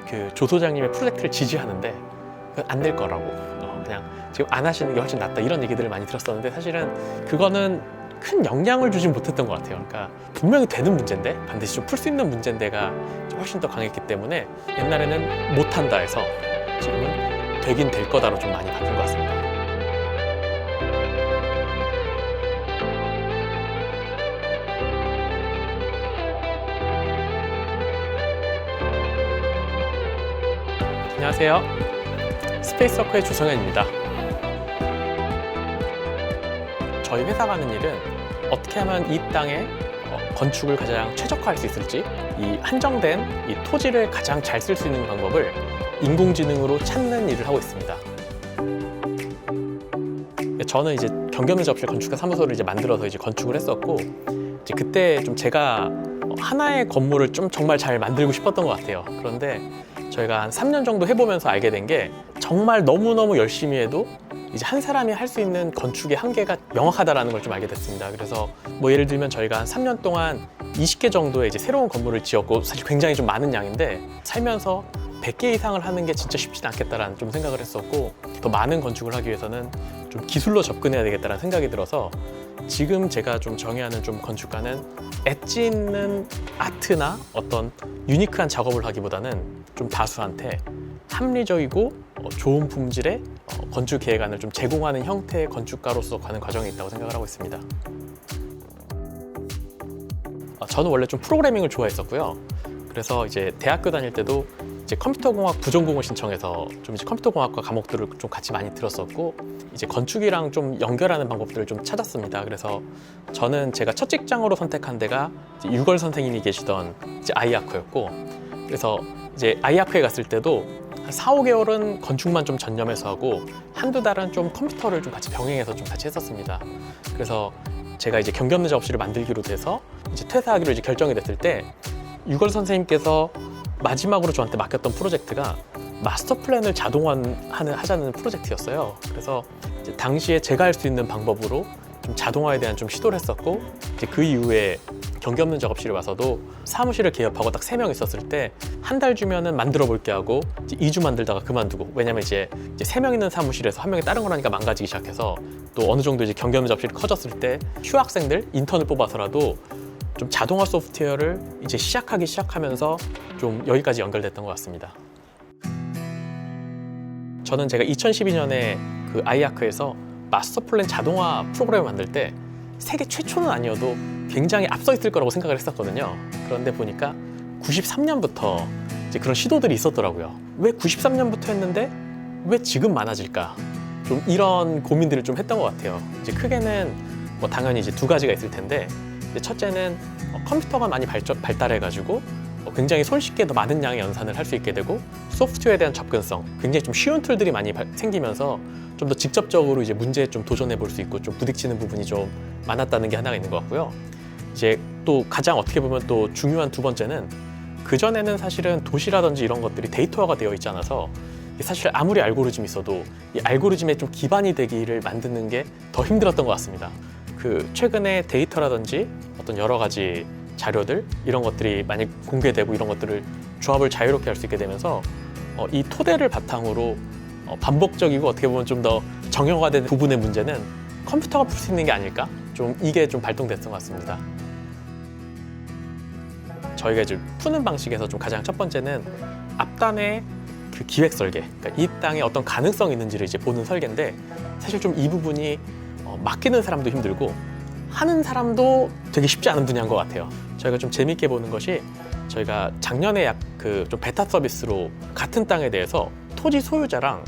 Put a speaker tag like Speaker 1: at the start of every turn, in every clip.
Speaker 1: 그 조 소장님의 프로젝트를 지지하는데 안 될 거라고 그냥 지금 안 하시는 게 훨씬 낫다 이런 얘기들을 많이 들었었는데 사실은 그거는 큰 영향을 주진 못했던 것 같아요. 그러니까 분명히 되는 문제인데 반드시 좀 풀 수 있는 문제인데가 훨씬 더 강했기 때문에 옛날에는 못한다 해서 지금은 되긴 될 거다로 좀 많이 바뀐 것 같습니다. 안녕하세요. 스페이스워크의 조성현입니다. 저희 회사가 하는 일은 어떻게 하면 이 땅에 건축을 가장 최적화할 수 있을지, 이 한정된 이 토지를 가장 잘 쓸 수 있는 방법을 인공지능으로 찾는 일을 하고 있습니다. 저는 이제 경기없는 작업실 건축가 사무소를 이제 만들어서 이제 건축을 했었고, 이제 그때 좀 제가 하나의 건물을 좀 정말 잘 만들고 싶었던 것 같아요. 그런데 저희가 한 3년 정도 해보면서 알게 된 게 정말 너무너무 열심히 해도 이제 한 사람이 할 수 있는 건축의 한계가 명확하다라는 걸 좀 알게 됐습니다. 그래서 뭐 예를 들면 저희가 한 3년 동안 20개 정도의 이제 새로운 건물을 지었고, 사실 굉장히 좀 많은 양인데 살면서 100개 이상을 하는 게 진짜 쉽진 않겠다라는 좀 생각을 했었고, 더 많은 건축을 하기 위해서는 좀 기술로 접근해야 되겠다라는 생각이 들어서 지금 제가 좀 정의하는 좀 건축가는 엣지 있는 아트나 어떤 유니크한 작업을 하기보다는 좀 다수한테 합리적이고 좋은 품질의 건축 계획안을 좀 제공하는 형태의 건축가로서 가는 과정이 있다고 생각을 하고 있습니다. 저는 원래 좀 프로그래밍을 좋아했었고요. 그래서 이제 대학교 다닐 때도 이제 컴퓨터공학 부전공을 신청해서 좀 이제 컴퓨터공학과 과목들을 좀 같이 많이 들었었고, 이제 건축이랑 좀 연결하는 방법들을 좀 찾았습니다. 그래서 저는 제가 첫 직장으로 선택한 데가 이제 유걸 선생님이 계시던 이제 아이아크였고, 그래서 이제 아이아크에 갔을 때도 한 4, 5개월은 건축만 좀 전념해서 하고 한두 달은 좀 컴퓨터를 좀 같이 병행해서 좀 같이 했었습니다. 그래서 제가 이제 경기없는 작업실을 만들기로 돼서 이제 퇴사하기로 이제 결정이 됐을 때 유걸 선생님께서 마지막으로 저한테 맡겼던 프로젝트가 마스터 플랜을 자동화하자는 프로젝트였어요. 그래서 이제 당시에 제가 할 수 있는 방법으로 좀 자동화에 대한 좀 시도를 했었고, 이제 그 이후에 경기없는 작업실에 와서도 사무실을 개업하고 딱 3명 있었을 때 한 달 주면은 만들어 볼게 하고 이제 2주 만들다가 그만두고, 왜냐면 이제 3명 있는 사무실에서 한 명이 다른 걸 하니까 망가지기 시작해서, 또 어느 정도 이제 경기없는 작업실이 커졌을 때 휴학생들 인턴을 뽑아서라도 좀 자동화 소프트웨어를 이제 시작하면서 좀 여기까지 연결됐던 것 같습니다. 저는 제가 2012년에 그 아이아크에서 마스터 플랜 자동화 프로그램을 만들 때 세계 최초는 아니어도 굉장히 앞서 있을 거라고 생각을 했었거든요. 그런데 보니까 93년부터 이제 그런 시도들이 있었더라고요. 왜 93년부터 했는데 왜 지금 많아질까? 좀 이런 고민들을 좀 했던 것 같아요. 이제 크게는 뭐 당연히 이제 두 가지가 있을 텐데, 첫째는 컴퓨터가 많이 발달해가지고 굉장히 손쉽게 더 많은 양의 연산을 할 수 있게 되고, 소프트웨어에 대한 접근성, 굉장히 좀 쉬운 툴들이 많이 생기면서 좀 더 직접적으로 이제 문제에 좀 도전해 볼 수 있고 좀 부딪히는 부분이 좀 많았다는 게 하나가 있는 것 같고요. 이제 또 가장 어떻게 보면 또 중요한 두 번째는, 그전에는 사실은 도시라든지 이런 것들이 데이터화가 되어 있지 않아서 사실 아무리 알고리즘이 있어도 이 알고리즘에 좀 기반이 되기를 만드는 게 더 힘들었던 것 같습니다. 그 최근에 데이터라든지 어떤 여러 가지 자료들 이런 것들이 많이 공개되고 이런 것들을 조합을 자유롭게 할 수 있게 되면서 이 토대를 바탕으로 반복적이고 어떻게 보면 좀 더 정형화된 부분의 문제는 컴퓨터가 풀 수 있는 게 아닐까? 좀 이게 좀 발동됐던 것 같습니다. 저희가 이제 푸는 방식에서 좀 가장 첫 번째는 앞단의 그 기획 설계, 그러니까 이 땅에 어떤 가능성이 있는지를 이제 보는 설계인데, 사실 좀 이 부분이 맡기는 사람도 힘들고 하는 사람도 되게 쉽지 않은 분야인 것 같아요. 저희가 좀 재밌게 보는 것이, 저희가 작년에 좀 베타 서비스로 같은 땅에 대해서 토지 소유자랑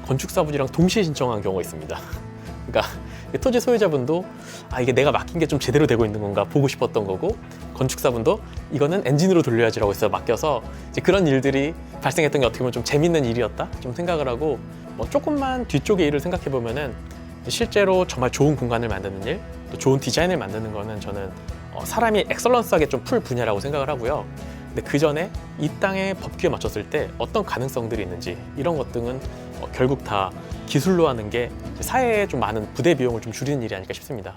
Speaker 1: 건축사분이랑 동시에 신청한 경우가 있습니다. 그러니까 토지 소유자분도 이게 내가 맡긴 게 좀 제대로 되고 있는 건가 보고 싶었던 거고, 건축사분도 이거는 엔진으로 돌려야지라고 해서 맡겨서 이제 그런 일들이 발생했던 게 어떻게 보면 좀 재밌는 일이었다 좀 생각을 하고, 조금만 뒤쪽의 일을 생각해 보면은 실제로 정말 좋은 공간을 만드는 일, 또 좋은 디자인을 만드는 거는 저는 사람이 엑설런스하게 좀 풀 분야라고 생각을 하고요. 근데 그 전에 이 땅의 법규에 맞췄을 때 어떤 가능성들이 있는지 이런 것 등은 결국 다 기술로 하는 게 사회에 좀 많은 부대 비용을 좀 줄이는 일이 아닐까 싶습니다.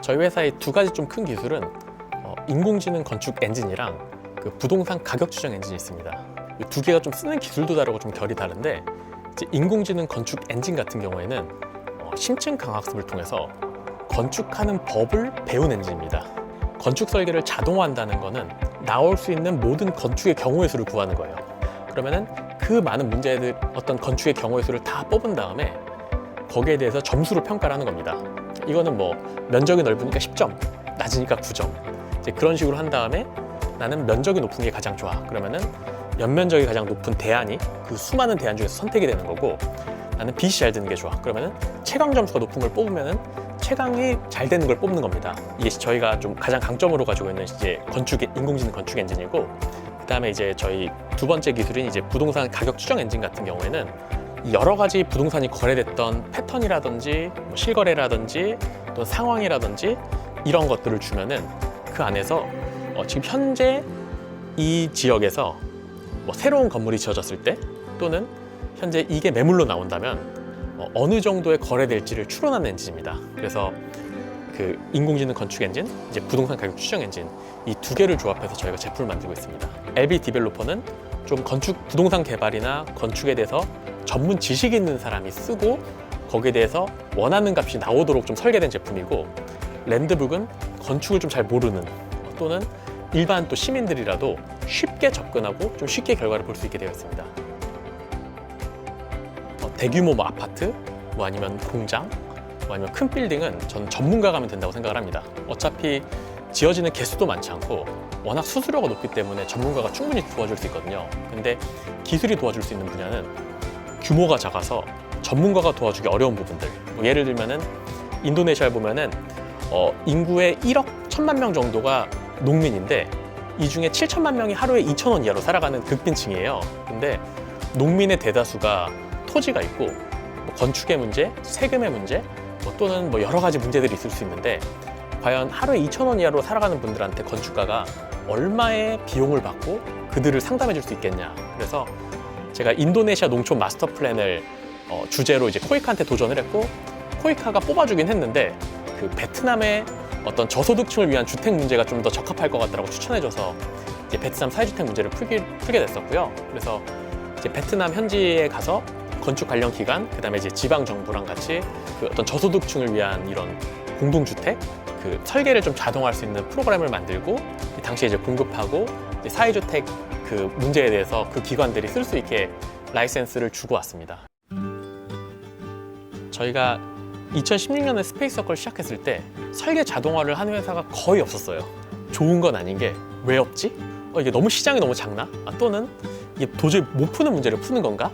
Speaker 1: 저희 회사의 두 가지 좀 큰 기술은 인공지능 건축 엔진이랑 그 부동산 가격 추정 엔진이 있습니다. 이 두 개가 좀 쓰는 기술도 다르고 좀 결이 다른데, 이제 인공지능 건축 엔진 같은 경우에는 심층 강학습을 통해서 건축하는 법을 배운 엔진입니다. 건축 설계를 자동화한다는 거는 나올 수 있는 모든 건축의 경우의 수를 구하는 거예요. 그러면은 그 많은 문제들, 어떤 건축의 경우의 수를 다 뽑은 다음에 거기에 대해서 점수로 평가를 하는 겁니다. 이거는 뭐 면적이 넓으니까 10점, 낮으니까 9점. 이제 그런 식으로 한 다음에 나는 면적이 높은 게 가장 좋아. 그러면은 연면적이 가장 높은 대안이 그 수많은 대안 중에서 선택이 되는 거고, 나는 빛이 잘 드는 게 좋아. 그러면은 채광 점수가 높은 걸 뽑으면은 채광이 잘 되는 걸 뽑는 겁니다. 이게 저희가 좀 가장 강점으로 가지고 있는 이제 인공지능 건축 엔진이고, 그다음에 이제 저희 두 번째 기술인 이제 부동산 가격 추정 엔진 같은 경우에는 여러 가지 부동산이 거래됐던 패턴이라든지 뭐 실거래라든지 또 상황이라든지 이런 것들을 주면은 그 안에서 지금 현재 이 지역에서 뭐 새로운 건물이 지어졌을 때 또는 현재 이게 매물로 나온다면 어느 정도의 거래될지를 추론하는 엔진입니다. 그래서 그 인공지능 건축 엔진, 이제 부동산 가격 추정 엔진, 이 두 개를 조합해서 저희가 제품을 만들고 있습니다. LB 디벨로퍼는 좀 건축 부동산 개발이나 건축에 대해서 전문 지식이 있는 사람이 쓰고 거기에 대해서 원하는 값이 나오도록 좀 설계된 제품이고, 랜드북은 건축을 좀 잘 모르는 또는 일반 또 시민들이라도 쉽게 접근하고 좀 쉽게 결과를 볼 수 있게 되어 있습니다. 대규모 뭐 아파트, 뭐 아니면 공장, 뭐 아니면 큰 빌딩은 저는 전문가가 하면 된다고 생각을 합니다. 어차피 지어지는 개수도 많지 않고 워낙 수수료가 높기 때문에 전문가가 충분히 도와줄 수 있거든요. 근데 기술이 도와줄 수 있는 분야는 규모가 작아서 전문가가 도와주기 어려운 부분들. 뭐 예를 들면은 인도네시아를 보면은 인구의 1억 1천만 명 정도가 농민인데 이 중에 7천만 명이 하루에 2,000원 이하로 살아가는 극빈층이에요. 근데 농민의 대다수가 토지가 있고 뭐 건축의 문제, 세금의 문제, 또는 뭐 여러 가지 문제들이 있을 수 있는데, 과연 하루에 2,000원 이하로 살아가는 분들한테 건축가가 얼마의 비용을 받고 그들을 상담해 줄 수 있겠냐. 그래서 제가 인도네시아 농촌 마스터 플랜을 주제로 이제 코이카한테 도전을 했고, 코이카가 뽑아주긴 했는데 그 베트남의 어떤 저소득층을 위한 주택 문제가 좀 더 적합할 것 같다고 추천해줘서 이제 베트남 사회주택 문제를 풀게 됐었고요. 그래서 이제 베트남 현지에 가서 건축 관련 기관, 그다음에 이제 지방 정부랑 같이 그 어떤 저소득층을 위한 이런 공동주택 그 설계를 좀 자동화할 수 있는 프로그램을 만들고 당시에 이제 공급하고 이제 사회주택 그 문제에 대해서 그 기관들이 쓸 수 있게 라이센스를 주고 왔습니다. 저희가 2016년에 스페이스워크를 시작했을 때 설계 자동화를 하는 회사가 거의 없었어요. 좋은 건 아닌 게 왜 없지? 이게 너무 시장이 너무 작나? 또는 이게 도저히 못 푸는 문제를 푸는 건가?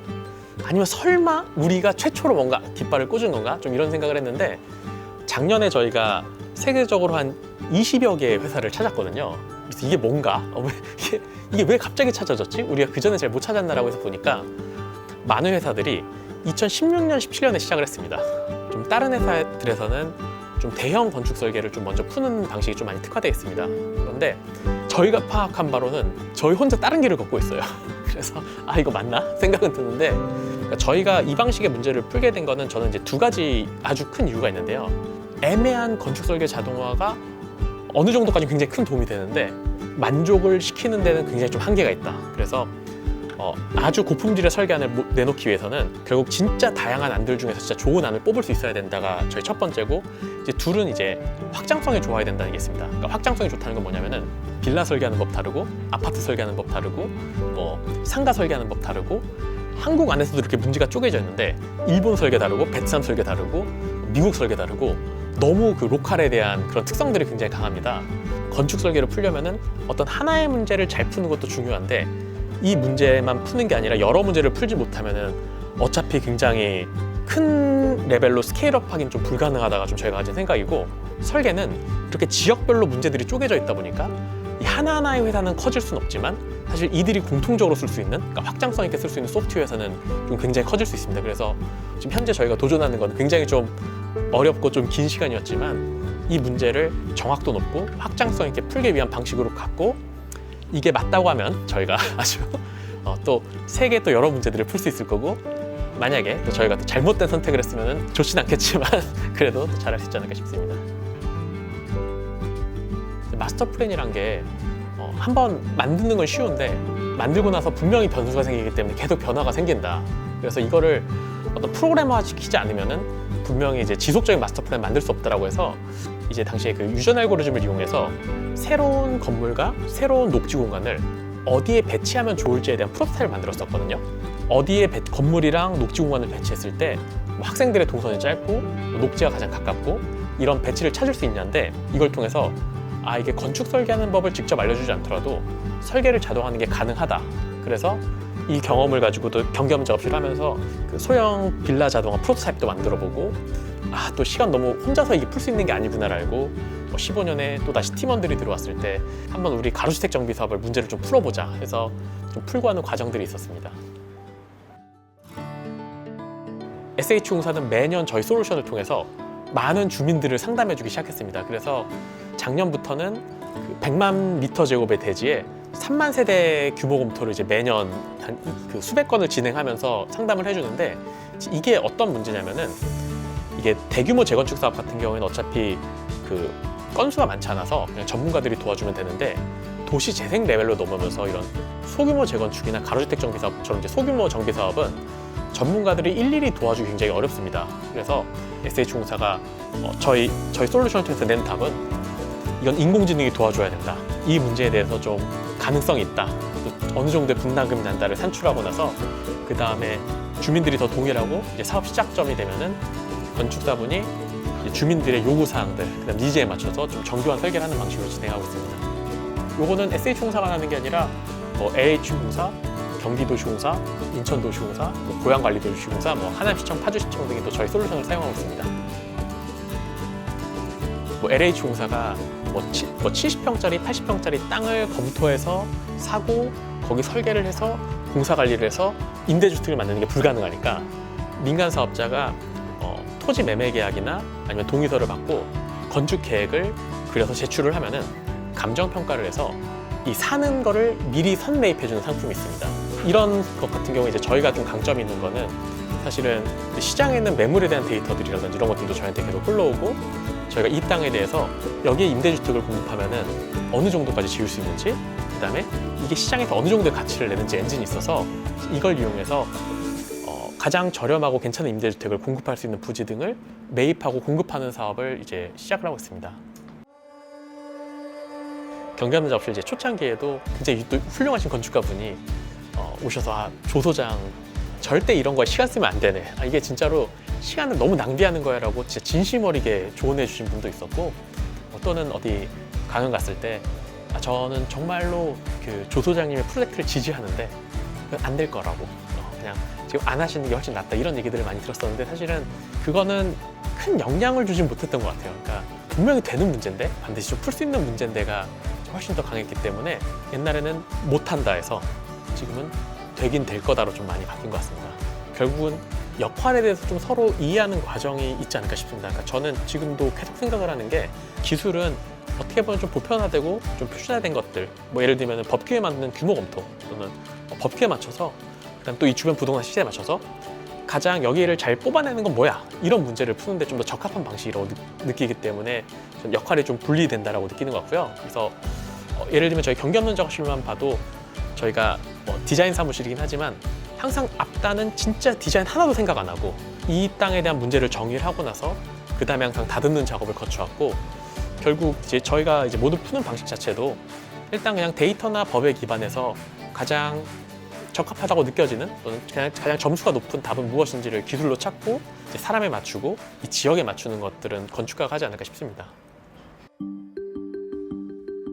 Speaker 1: 아니면 설마 우리가 최초로 뭔가 깃발을 꽂은 건가? 좀 이런 생각을 했는데, 작년에 저희가 세계적으로 한 20여 개의 회사를 찾았거든요. 그래서 이게 뭔가? 이게 왜 갑자기 찾아졌지? 우리가 그전에 잘 못 찾았나라고 해서 보니까 많은 회사들이 2016년, 17년에 시작을 했습니다. 좀 다른 회사들에서는 좀 대형 건축 설계를 좀 먼저 푸는 방식이 좀 많이 특화되어 있습니다. 그런데 저희가 파악한 바로는 저희 혼자 다른 길을 걷고 있어요. 그래서 이거 맞나? 생각은 드는데, 그러니까 저희가 이 방식의 문제를 풀게 된 거는 저는 이제 두 가지 아주 큰 이유가 있는데요. 애매한 건축 설계 자동화가 어느 정도까지 굉장히 큰 도움이 되는데 만족을 시키는 데는 굉장히 좀 한계가 있다. 그래서 아주 고품질의 설계안을 내놓기 위해서는 결국 진짜 다양한 안들 중에서 진짜 좋은 안을 뽑을 수 있어야 된다가 저희 첫 번째고, 이제 둘은 이제 확장성이 좋아야 된다는 게 있습니다. 그러니까 확장성이 좋다는 건 뭐냐면은 빌라 설계하는 법 다르고 아파트 설계하는 법 다르고 뭐 상가 설계하는 법 다르고, 한국 안에서도 이렇게 문제가 쪼개져 있는데 일본 설계 다르고 베트남 설계 다르고 미국 설계 다르고 너무 그 로컬에 대한 그런 특성들이 굉장히 강합니다. 건축 설계를 풀려면은 어떤 하나의 문제를 잘 푸는 것도 중요한데 이 문제만 푸는 게 아니라 여러 문제를 풀지 못하면은 어차피 굉장히 큰 레벨로 스케일업 하긴 좀 불가능하다가 좀 저희가 가진 생각이고, 설계는 이렇게 지역별로 문제들이 쪼개져 있다 보니까 이 하나하나의 회사는 커질 수는 없지만 사실 이들이 공통적으로 쓸 수 있는, 그러니까 확장성 있게 쓸 수 있는 소프트웨어에서는 좀 굉장히 커질 수 있습니다. 그래서 지금 현재 저희가 도전하는 건 굉장히 좀 어렵고 좀 긴 시간이었지만 이 문제를 정확도 높고 확장성 있게 풀기 위한 방식으로 갖고, 이게 맞다고 하면 저희가 아주 또 세계 또 여러 문제들을 풀 수 있을 거고, 만약에 또 저희가 또 잘못된 선택을 했으면 좋진 않겠지만 그래도 또 잘할 수 있지 않을까 싶습니다. 마스터 플랜이란 게 한번 만드는 건 쉬운데 만들고 나서 분명히 변수가 생기기 때문에 계속 변화가 생긴다. 그래서 이거를 어떤 프로그래머 시키지 않으면은 분명히 이제 지속적인 마스터 플랜 만들 수 없다라고 해서 이제 당시에 그 유전 알고리즘을 이용해서 새로운 건물과 새로운 녹지 공간을 어디에 배치하면 좋을지에 대한 프로토타입을 만들었었거든요. 어디에 건물이랑 녹지 공간을 배치했을 때 학생들의 동선이 짧고 녹지가 가장 가깝고 이런 배치를 찾을 수 있냐인데, 이걸 통해서 이게 건축 설계하는 법을 직접 알려주지 않더라도 설계를 자동화하는 게 가능하다. 그래서 이 경험을 가지고도 경험 작업실을 하면서 그 소형 빌라 자동화 프로토타입도 만들어보고, 또 시간 너무 혼자서 이게 풀 수 있는 게 아니구나를 알고 15년에 또 다시 팀원들이 들어왔을 때 한번 우리 가로주택 정비 사업을 문제를 좀 풀어보자 해서 좀 풀고 하는 과정들이 있었습니다. SH공사는 매년 저희 솔루션을 통해서 많은 주민들을 상담해주기 시작했습니다. 그래서 작년부터는 그 100만 미터 제곱의 대지에 3만 세대 규모 검토를 이제 매년 그 수백 건을 진행하면서 상담을 해주는데, 이게 어떤 문제냐면은 이게 대규모 재건축 사업 같은 경우에는 어차피 그 건수가 많지 않아서 그냥 전문가들이 도와주면 되는데, 도시 재생 레벨로 넘어오면서 이런 소규모 재건축이나 가로주택 정비 사업처럼 이제 소규모 정비 사업은 전문가들이 일일이 도와주기 굉장히 어렵습니다. 그래서 SH공사가 저희 솔루션을 통해서 낸 답은 이건 인공지능이 도와줘야 된다. 이 문제에 대해서 좀 가능성이 있다. 또 어느 정도의 분담금이 난다를 산출하고 나서 그 다음에 주민들이 더 동일하고 이제 사업 시작점이 되면은 건축사분이 주민들의 요구사항들, 그다음 니즈에 맞춰서 좀 정교한 설계를 하는 방식으로 진행하고 있습니다. 요거는 SH공사가 하는 게 아니라 LH공사, 경기도시공사, 인천도시공사, 고양관리도시공사, 하남시청, 파주시청 등이 또 저희 솔루션을 사용하고 있습니다. LH공사가 70평짜리, 80평짜리 땅을 검토해서 사고 거기 설계를 해서 공사 관리를 해서 임대주택을 만드는 게 불가능하니까 민간 사업자가 토지 매매 계약이나 아니면 동의서를 받고 건축 계획을 그려서 제출을 하면은 감정 평가를 해서 이 사는 거를 미리 선매입해 주는 상품이 있습니다. 이런 것 같은 경우에 이제 저희가 좀 강점이 있는 거는 사실은 시장에 있는 매물에 대한 데이터들이라든지 이런 것들도 저희한테 계속 흘러오고, 저희가 이 땅에 대해서 여기에 임대주택을 공급하면은 어느 정도까지 지을 수 있는지, 그다음에 이게 시장에서 어느 정도의 가치를 내는지 엔진이 있어서 이걸 이용해서 가장 저렴하고 괜찮은 임대주택을 공급할 수 있는 부지 등을 매입하고 공급하는 사업을 이제 시작을 하고 있습니다. 경기하는 작업실 이제 초창기에도 굉장히 또 훌륭하신 건축가분이 오셔서 조소장 절대 이런 거에 시간 쓰면 안 되네. 이게 진짜로 시간을 너무 낭비하는 거야라고 진짜 진심 어리게 조언해 주신 분도 있었고, 또는 어디 강연 갔을 때 저는 정말로 그 조소장님의 프로젝트를 지지하는데 안 될 거라고, 그냥 지금 안 하시는 게 훨씬 낫다, 이런 얘기들을 많이 들었었는데 사실은 그거는 큰 영향을 주진 못했던 것 같아요. 그러니까 분명히 되는 문제인데, 반드시 좀 풀 수 있는 문제인데가 훨씬 더 강했기 때문에 옛날에는 못한다 해서 지금은 되긴 될 거다로 좀 많이 바뀐 것 같습니다. 결국은 역할에 대해서 좀 서로 이해하는 과정이 있지 않을까 싶습니다. 그러니까 저는 지금도 계속 생각을 하는 게, 기술은 어떻게 보면 좀 보편화되고 좀 표준화된 것들, 예를 들면 법규에 맞는 규모 검토, 또는 법규에 맞춰서, 그다음 또 이 주변 부동산 시세에 맞춰서 가장 여기를 잘 뽑아내는 건 뭐야, 이런 문제를 푸는데 좀 더 적합한 방식이라고 느끼기 때문에 역할이 좀 분리된다라고 느끼는 것 같고요. 그래서 예를 들면 저희 경기없는 작업실만 봐도 저희가 디자인 사무실이긴 하지만 항상 앞단은 진짜 디자인 하나도 생각 안 하고 이 땅에 대한 문제를 정의를 하고 나서 그 다음에 항상 다듬는 작업을 거쳐왔고, 결국 이제 저희가 이제 모두 푸는 방식 자체도 일단 그냥 데이터나 법에 기반해서 가장 적합하다고 느껴지는, 또는 가장 점수가 높은 답은 무엇인지를 기술로 찾고 이제 사람에 맞추고 이 지역에 맞추는 것들은 건축가가 하지 않을까 싶습니다.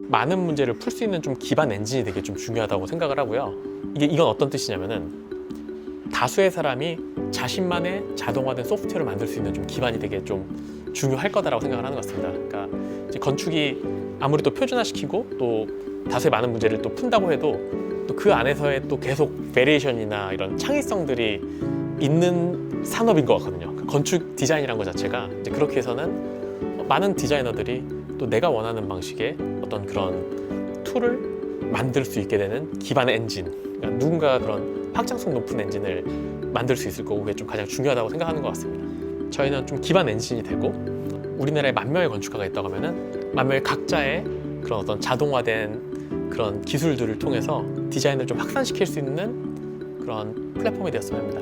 Speaker 1: 많은 문제를 풀 수 있는 좀 기반 엔진이 되게 좀 중요하다고 생각을 하고요. 이건 어떤 뜻이냐면은 다수의 사람이 자신만의 자동화된 소프트웨어를 만들 수 있는 좀 기반이 되게 좀 중요할 거다라고 생각을 하는 것 같습니다. 그러니까 이제 건축이 아무리 또 표준화시키고 또 다수의 많은 문제를 또 푼다고 해도 또 그 안에서의 또 계속 베리에이션이나 이런 창의성들이 있는 산업인 것 같거든요. 건축 디자인이라는 것 자체가 이제 그렇게 해서는 많은 디자이너들이 또 내가 원하는 방식의 어떤 그런 툴을 만들 수 있게 되는 기반의 엔진, 그러니까 누군가 그런 확장성 높은 엔진을 만들 수 있을 거고, 그게 좀 가장 중요하다고 생각하는 것 같습니다. 저희는 좀 기반 엔진이 되고, 우리나라에 10,000명의 건축가가 있다고 하면은 10,000명의 각자의 그런 어떤 자동화된 그런 기술들을 통해서 디자인을 좀 확산시킬 수 있는 그런 플랫폼이 되었으면 합니다.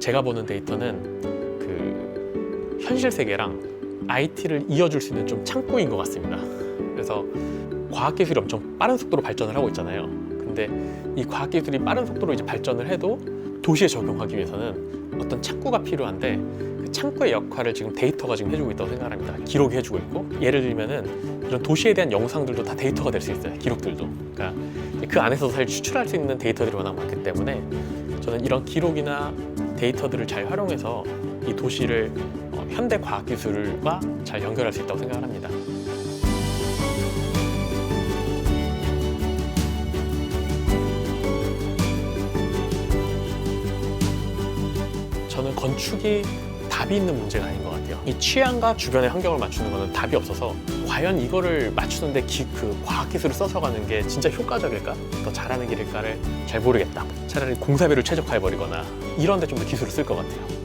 Speaker 1: 제가 보는 데이터는 그 현실 세계랑 IT를 이어줄 수 있는 좀 창구인 것 같습니다. 그래서 과학기술이 엄청 빠른 속도로 발전을 하고 있잖아요. 근데 이 과학기술이 빠른 속도로 이제 발전을 해도 도시에 적용하기 위해서는 어떤 창구가 필요한데 그 창구의 역할을 지금 데이터가 지금 해주고 있다고 생각합니다. 기록이 해주고 있고, 예를 들면은 이런 도시에 대한 영상들도 다 데이터가 될 수 있어요. 기록들도. 그러니까 그 안에서 사실 추출할 수 있는 데이터들이 워낙 많기 때문에 저는 이런 기록이나 데이터들을 잘 활용해서 이 도시를 현대 과학기술과 잘 연결할 수 있다고 생각을 합니다. 저는 건축이 답이 있는 문제가 아닌 것 같아요. 이 취향과 주변의 환경을 맞추는 것은 답이 없어서 과연 이거를 맞추는데 그 과학기술을 써서 가는 게 진짜 효과적일까? 더 잘하는 길일까를 잘 모르겠다. 차라리 공사비를 최적화해버리거나 이런 데 좀 더 기술을 쓸 것 같아요.